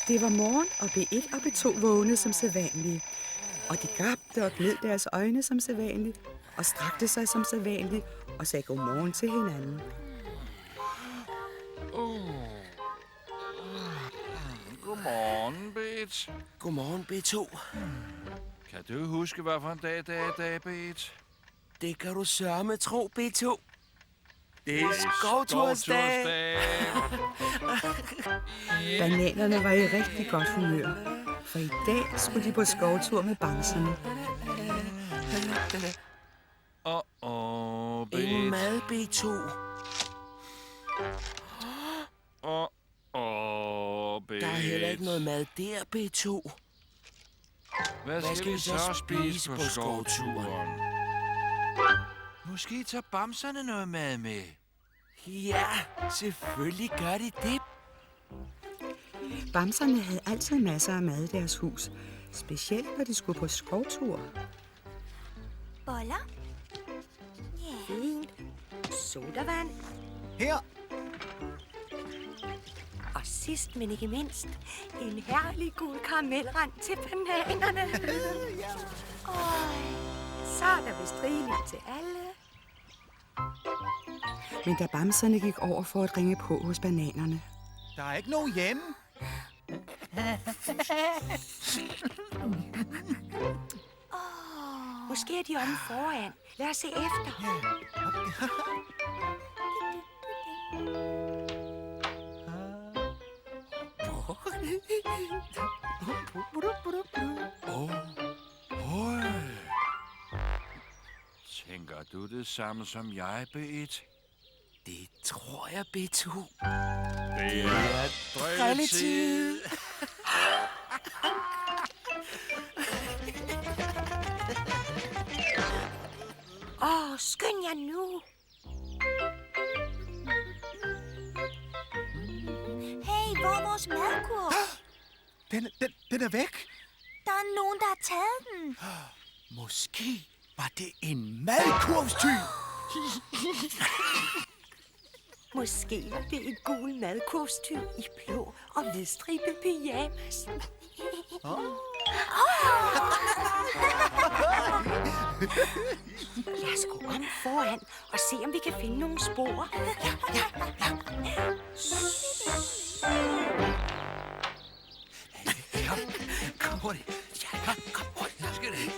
Det var morgen, og B1 og B2 vågnede som sædvanlige. Og de gabte og gned deres øjne som sædvanligt, og strakte sig som sædvanligt, og sagde godmorgen til hinanden. Godmorgen, B1. Godmorgen, B2. Kan du huske, hvad for en dag det er i dag, B1? Det kan du sørme tro, B2. Det er skovtursdag. Bananerne var i rigtig godt humør, for i dag skulle de på skovtur med bamserne. Ingen mad, B2. B1. Der er heller ikke noget mad der, B2. Hvad skal vi så spise på skovturen? Måske tager bamserne noget mad med. Ja, selvfølgelig gør de det. Bamserne havde altid masser af mad i deres hus, specielt når de skulle på skovtur. Boller? Ja. Fint. Sodavand. Her. Og sidst, men ikke mindst, en herlig gul karamelrand til bananerne. Så er der vist rigeligt til alle. Men da bamserne gik over for at ringe på hos bananerne, Der er ikke nogen hjemme. Måske er de omme foran. Lad os se efter. Tænker du det samme som jeg, B1? Det tror jeg, B2. Det er Drilletid. Skynd jer nu. Hey, hvor er vores madkurv? Den er væk. Der er nogen, der har taget den. Måske var det en madkurvstyv. Måske var det et gul madkurvstyv i blå og hvidstribet pyjamas. Lad os gå om foran og se, om vi kan finde nogle spor. Kom hurtigt. Ja, kom hurtigt. Så skal det.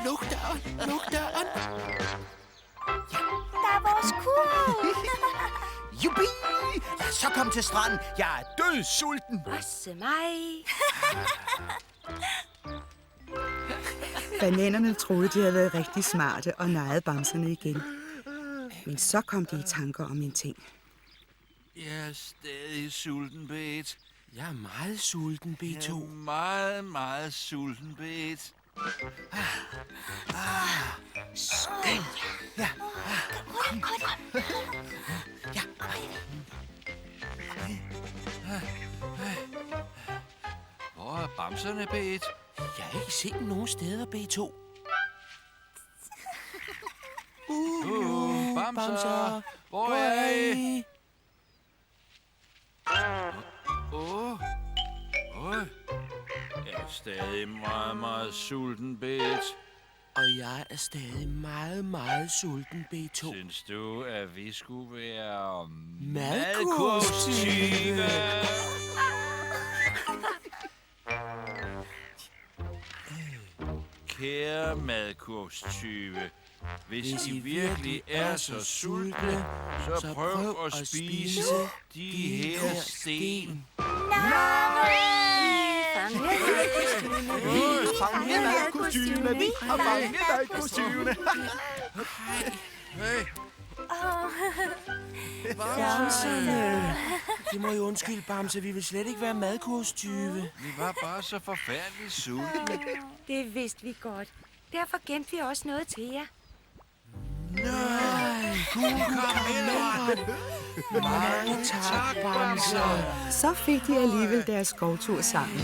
Luk døren. Luk døren. Der er vores kurv. Jubi! Lad os så komme til stranden. Jeg er dødssulten. Også mig. bananerne troede, de havde været rigtig smarte og nejede bamserne igen. Men så kom de i tanker om en ting. Jeg er stadig sulten, B1. Jeg er meget sulten, B2. Jeg er meget, meget sulten, B1. Ja. Kom. Ja. Hvor er bamserne, B1? Jeg har ikke set dem nogen steder, B2. Bamser! Hvor er I? Jeg er stadig meget, meget sulten, B1. Og jeg er stadig meget, meget sulten, B2. Synes du, at vi skulle være Madkurvstyve? Kære madkurvstyve, hvis I virkelig er så sultne, så prøv at spise de her sten. Fange madkostyme, vi har fanget madkostyme. Hey, Bamserne. Det må I undskylde, Bamse. Vi vil slet ikke være madkurvstyve. vi var bare så forfærdeligt sultne. Det vidste vi godt. Derfor gemte vi også noget til jer. Mange tak, Bamse. Så fik de alligevel deres skovtur sammen.